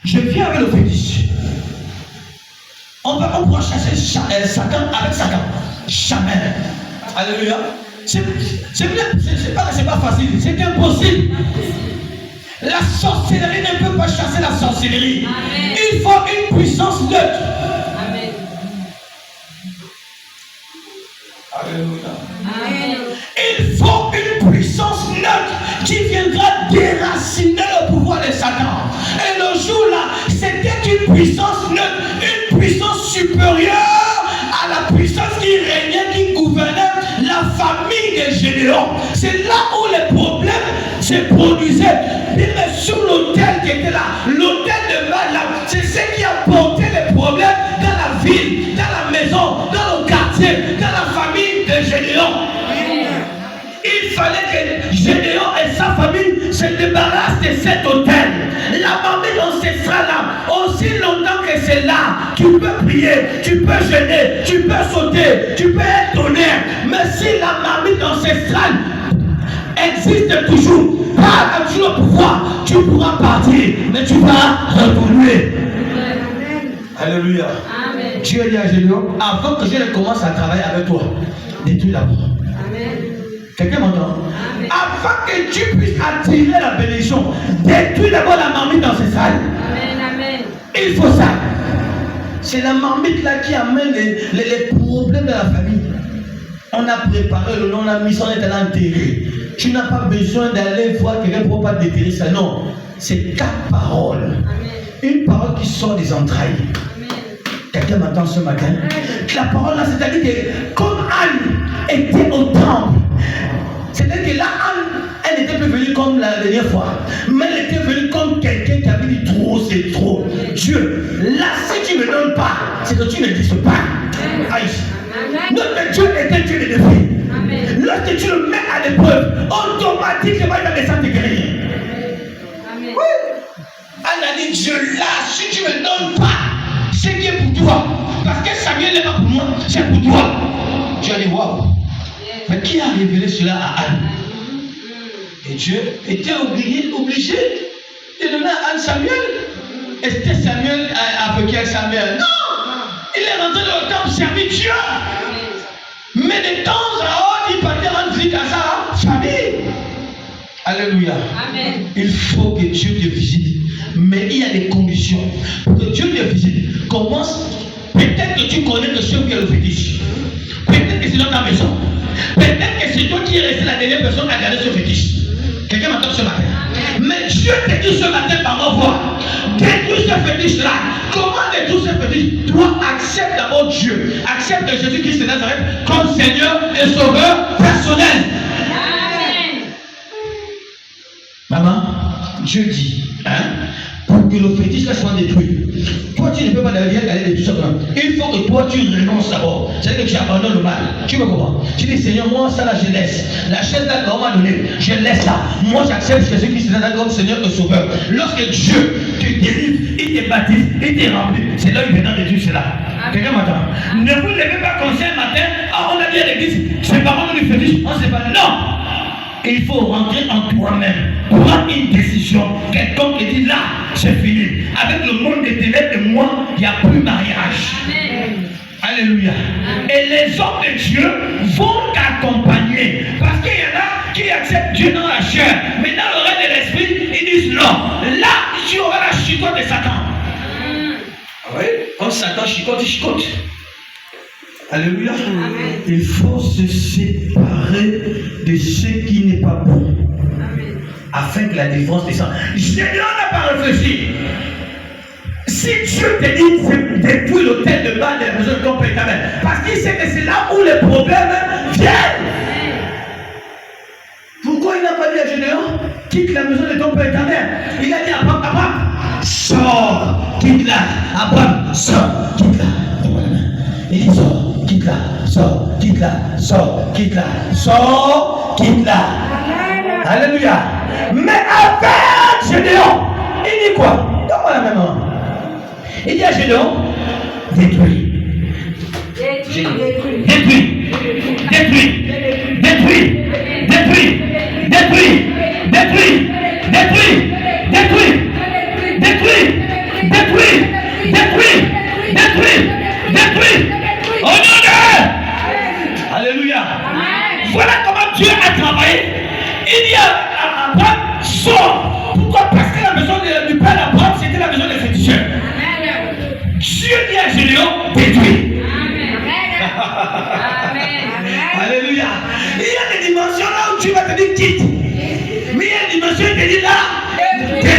Je viens avec le fétiche. On pourra chasser Satan avec Satan. Jamais. Alléluia. C'est pas facile, c'est impossible. La sorcellerie ne peut pas chasser la sorcellerie. Amen. Il faut une puissance neutre. Amen. Alléluia. Amen. Il faut une puissance neutre qui viendra déraciner le pouvoir de Satan. Et le jour-là, c'était une puissance neutre, une puissance supérieure à la puissance qui régnait, qui gouvernait la famille des Gédéons. C'est là où les problèmes se produisaient. Mais sur l'autel qui était là, l'autel de Balaam, c'est ce qui a porté les problèmes dans la ville, dans la maison, dans le quartier, dans la famille des Gédéons. Il fallait que Gédéon et sa famille se débarrassent de cet autel. La marmite ancestrale là, aussi longtemps que c'est là, tu peux prier, tu peux jeûner, tu peux sauter, tu peux être tonnerre. Mais si la marmite ancestrale existe toujours, pas comme tu le pouvoir, tu pourras partir, mais tu vas retourner. Alléluia. Amen. Dieu dit à Gédéon, avant que je ne commence à travailler avec toi, détruis d'abord. Amen. Quelqu'un m'entend? Afin que tu puisses attirer la bénédiction, détruis d'abord la marmite ancestrale. Amen, amen. Il faut ça. C'est la marmite là qui amène les problèmes de la famille. On a préparé le nom, on a mis son état enterré. Tu n'as pas besoin d'aller voir quelqu'un pour ne pas déterrer ça. Non. C'est 4 paroles. Amen. Une parole qui sort des entrailles. Amen. Quelqu'un m'entend ce matin? Amen. La parole là, c'est-à-dire que comme Anne était au temple, c'est-à-dire que là, elle n'était plus venue comme la dernière fois, mais elle était venue comme quelqu'un qui avait dit trop, c'est trop. Dieu, là, si tu ne me donnes pas, c'est que tu n'existes pas. Aïe. Notre Dieu est un Dieu de défi. Lorsque tu le mets à l'épreuve, automatiquement il va descendre te guérir. Oui. Elle a dit, Dieu, là, si tu ne me donnes pas, c'est qui est pour toi. Parce que Samuel n'est pas pour moi, c'est pour toi. Dieu a dit, waouh. Mais qui a révélé cela à Anne? Et Dieu était obligé de donner à Anne Samuel. Et c'était Samuel avec qui Samuel? Non! Il est rentré dans le temple servir Dieu. Mais de temps à autre, il partait rendre visite à sa famille. Alléluia. Amen. Il faut que Dieu te visite. Mais il y a des conditions. Pour que Dieu te visite, commence. Peut-être que tu connais que celui qui est le fétiche. Peut-être que c'est dans ta maison. Peut-être que c'est toi qui es resté la dernière personne à garder ce fétiche. Quelqu'un m'entend ce matin? Mais Dieu te dit ce matin par ma voix, détruis ce fétiche-là. Comment détruire ce fétiche? Toi, accepte d'abord Dieu. Accepte Jésus-Christ de Nazareth comme Seigneur et Sauveur personnel. Amen. Maman, Dieu dit, pour que le fétiche soit détruit, toi tu ne peux pas d'ailleurs aller de tout ça. Il faut que toi tu renonces d'abord. C'est-à-dire que tu abandonnes le mal. Tu veux comment? Tu dis, Seigneur, moi ça là je laisse. La chaise là qu'on m'a donnée, je laisse ça. Moi j'accepte Jésus-Christ comme Seigneur et Sauveur. Lorsque Dieu te délivre, il te baptise, il te remplit, c'est là qu'il vient de Dieu, c'est là. Quelqu'un m'entend? Ne vous levez pas comme ça un matin, on a dit à l'église, c'est pas moi du fétiche, on ne sait pas. Non! Il faut rentrer en toi-même, prendre une décision. Quelqu'un qui dit là, c'est fini. Avec le monde des ténèbres et moi, il n'y a plus mariage. Amen. Alléluia. Amen. Et les hommes de Dieu vont t'accompagner. Parce qu'il y en a qui acceptent Dieu dans la chair. Mais dans le règne de l'esprit, ils disent non. Là, tu auras la chicote de Satan. Ah oui? Quand Satan chicote, il chicote. Alléluia. Amen. Il faut se séparer de ce qui n'est pas bon. Amen. Afin que la défense descende. Gédéon n'a pas réfléchi. Si Dieu te dit détruis l'autel de Baal de la maison de ton père éternel, parce qu'il sait que c'est là où les problèmes viennent. Pourquoi il n'a pas dit à Gédéon quitte la maison de ton père éternel? Il a dit à Abraham, sors, quitte-la. Abraham, sors, quitte-la. Il dit sors. Quitte-la, sors, quitte-la, sors, quitte-la, sors, quitte-la. Alléluia. Mais avec Gédéon, il dit quoi? Donne-moi la même main. Il dit à Gédéon, détruis. Détruis. Détruis. Détruis. Détruis. Détruis. Détruis. Détruis. Détruis. Détruis. Détruis. Alléluia. Voilà comment Dieu a travaillé. Il y a Abraham sort. Pourquoi? Parce que la maison du père d'Abraham, c'était la maison des féticheurs. Dieu dit à Gédéon, détruit. Alléluia. Il y a des dimensions là où tu vas te dire quitte. Mais il y a des dimensions qui te disent là.